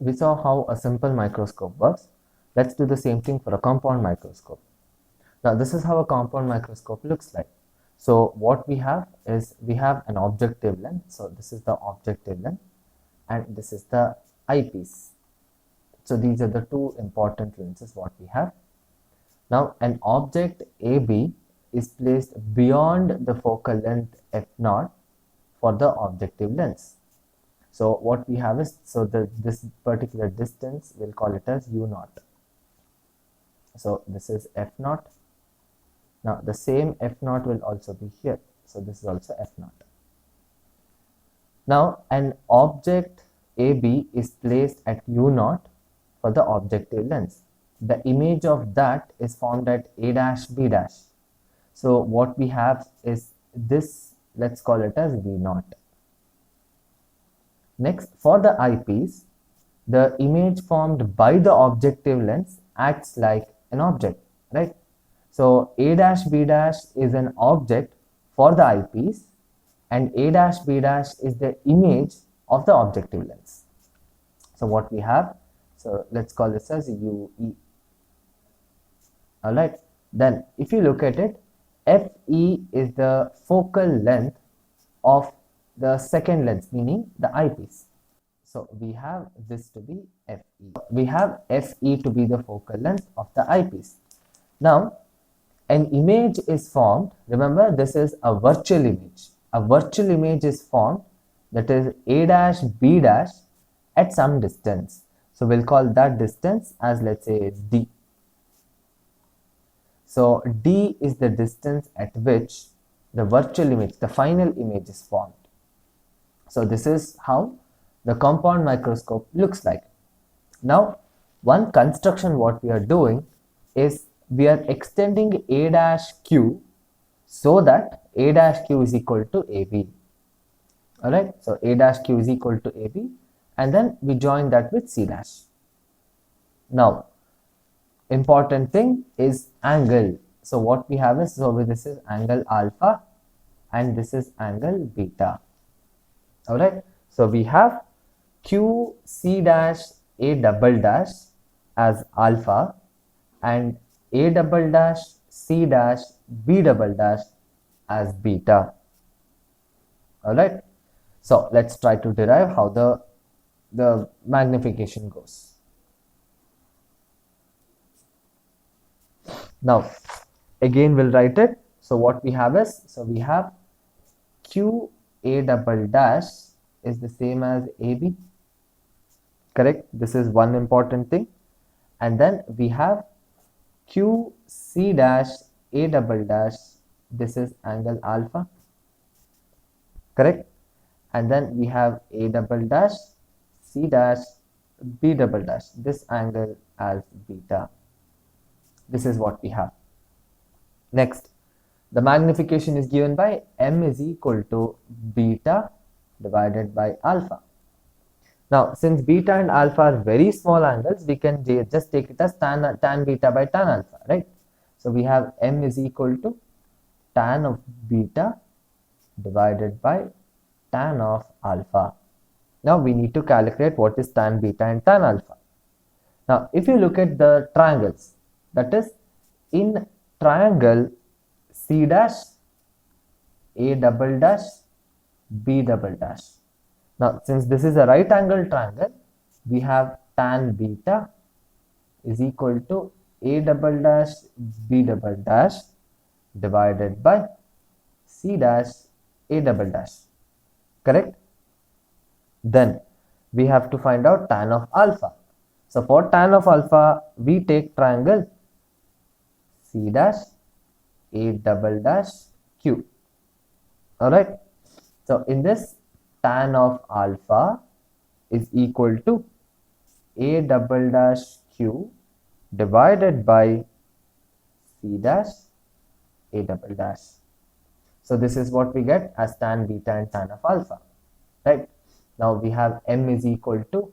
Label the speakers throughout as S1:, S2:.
S1: we saw how a simple microscope works. Let's do the same thing for a compound microscope. Now this is how a compound microscope looks like. So what we have is we have an objective lens. So this is the objective lens and this is the eyepiece. So these are the two important lenses what we have. Now an object AB is placed beyond the focal length f0 for the objective lens. So what we have is, so this particular distance, we'll call it as u0. So this is f0. Now the same f0 will also be here. So this is also f0. Now an object AB is placed at u0 for the objective lens. The image of that is formed at a dash b dash. So what we have is this, let's call it as v0. Next, for the eyepiece, the image formed by the objective lens acts like an object, right? So a dash b dash is an object for the eyepiece and a dash b dash is the image of the objective lens. So what we have, so let's call this as UE. All right, then if you look at it, FE is the focal length of the second lens, meaning the eyepiece. So we have this to be FE. We have FE to be the focal length of the eyepiece. Now, an image is formed. Remember, this is a virtual image. A virtual image is formed, that is A dash B dash at some distance. So we'll call that distance as, let's say, D. So D is the distance at which the virtual image, the final image, is formed. So this is how the compound microscope looks like. Now, one construction what we are doing is we are extending A dash Q so that A dash Q is equal to AB. Alright, so A dash Q is equal to AB and then we join that with C dash. Now, important thing is angle. So what we have is, so this is angle alpha and this is angle beta. Alright, so we have Q C dash A double dash as alpha and A double dash C dash B double dash as beta. Alright, so let's try to derive how the magnification goes. Now again we'll write it. So what we have is, so we have Q A double dash is the same as AB, correct? This is one important thing. And then we have Q C dash A double dash, this is angle alpha, correct? And then we have A double dash C dash B double dash, this angle as beta. This is what we have. Next, the magnification is given by m is equal to beta divided by alpha. Now, since beta and alpha are very small angles, we can just take it as tan beta by tan alpha, right? So we have m is equal to tan of beta divided by tan of alpha. Now we need to calculate what is tan beta and tan alpha. Now, if you look at the triangles, that is in triangle C dash A double dash B double dash. Now, since this is a right angle triangle, we have tan beta is equal to A double dash B double dash divided by C dash A double dash, correct? Then we have to find out tan of alpha. So for tan of alpha, we take triangle C dash A double dash Q. Alright, so in this, tan of alpha is equal to A double dash Q divided by C dash A double dash. So this is what we get as tan beta and tan of alpha, right? Now we have m is equal to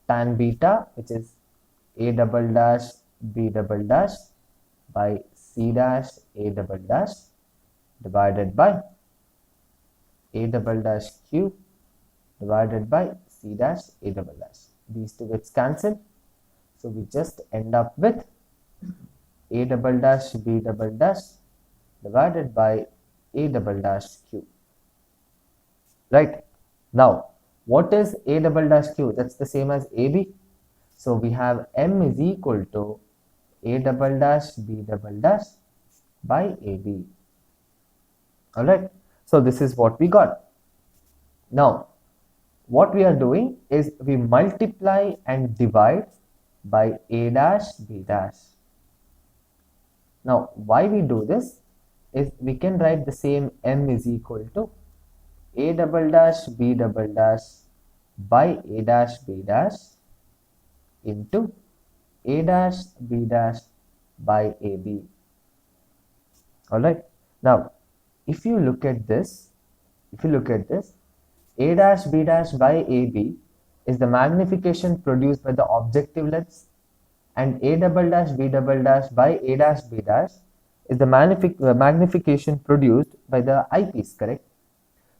S1: tan beta, which is A double dash B double dash by C dash A double dash divided by A double dash Q divided by C dash A double dash. these two gets cancelled. So we just end up with A double dash B double dash divided by A double dash Q. Right. Now, what is A double dash Q? That's the same as AB. So we have M is equal to A double dash B double dash by AB. Alright. So this is what we got. Now, what we are doing is we multiply and divide by A dash B dash. Now, why we do this is we can write the same M is equal to A double dash B double dash by A dash B dash into A dash B dash by AB. Alright. Now, if you look at this, A dash B dash by AB is the magnification produced by the objective lens, and A double dash B double dash by A dash B dash is the magnification produced by the eyepiece, correct?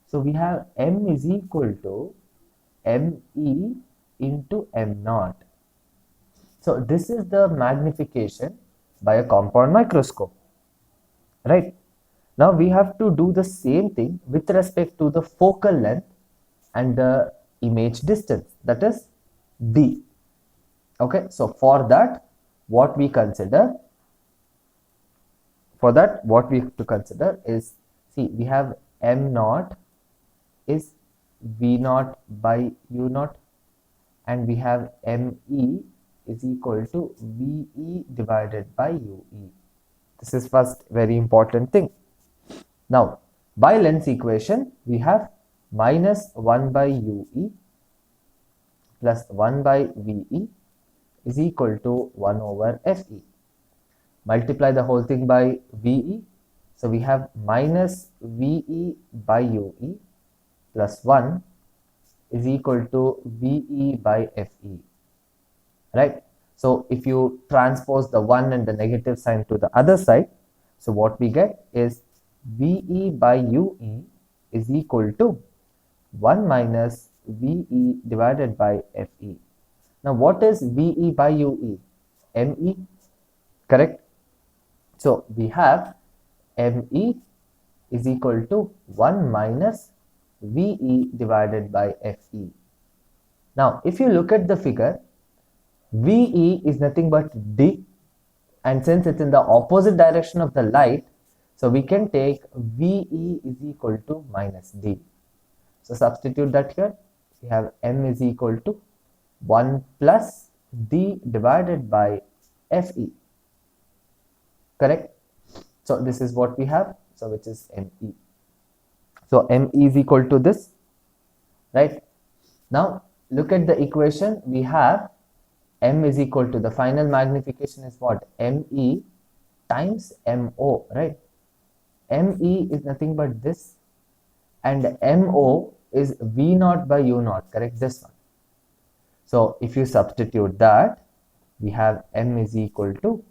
S1: So we have M is equal to ME into M naught. So this is the magnification by a compound microscope, right? Now we have to do the same thing with respect to the focal length and the image distance, that is D. Okay, so for that what we consider is, see, we have M naught is V naught by U naught, and we have ME is equal to VE divided by UE. This is first very important thing. Now, by length equation, we have minus 1 by UE plus 1 by VE is equal to 1 over FE. Multiply the whole thing by VE. So we have minus VE by UE plus 1 is equal to VE by FE. Right? So if you transpose the 1 and the negative sign to the other side, so what we get is VE by UE is equal to 1 minus VE divided by FE. Now what is VE by UE? ME, correct? So we have ME is equal to 1 minus VE divided by FE. Now if you look at the figure, VE is nothing but D, and since it's in the opposite direction of the light, so we can take VE is equal to minus D. So substitute that here. We have M is equal to 1 plus D divided by FE. Correct? So this is what we have. So which is ME. So ME is equal to this. Right? Now look at the equation. We have M is equal to, the final magnification is what? ME times MO, right? ME is nothing but this, and MO is V naught by U naught, correct? This one. So if you substitute that, we have M is equal to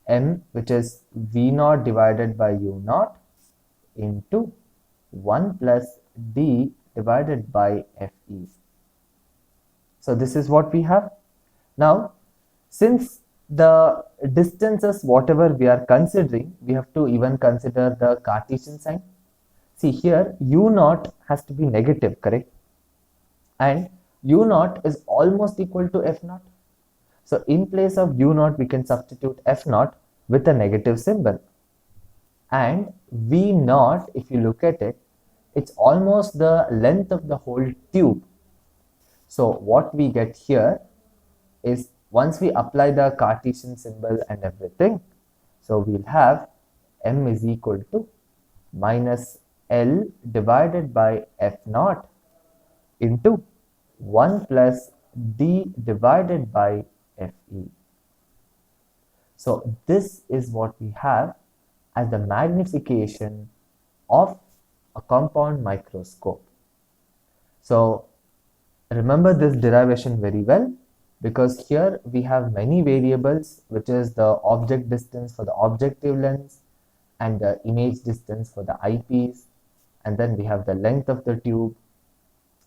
S1: M, which is V naught divided by U naught into 1 plus D divided by FE. So this is what we have. Now, since the distances whatever we are considering, we have to even consider the Cartesian sign. See here, U naught has to be negative, correct? And U naught is almost equal to F naught. So in place of U naught, we can substitute F naught with a negative symbol. And V naught, if you look at it, it's almost the length of the whole tube. So what we get here is, once we apply the Cartesian symbol and everything, so we'll have M is equal to minus L divided by F naught into 1 plus D divided by FE. So this is what we have as the magnification of a compound microscope. So remember this derivation very well, because here we have many variables, which is the object distance for the objective lens and the image distance for the eyepiece, and then we have the length of the tube.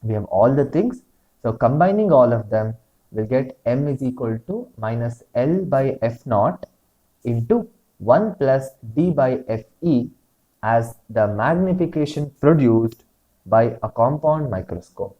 S1: We have all the things. So combining all of them, we'll get m is equal to minus L by F naught into 1 plus D by Fe as the magnification produced by a compound microscope.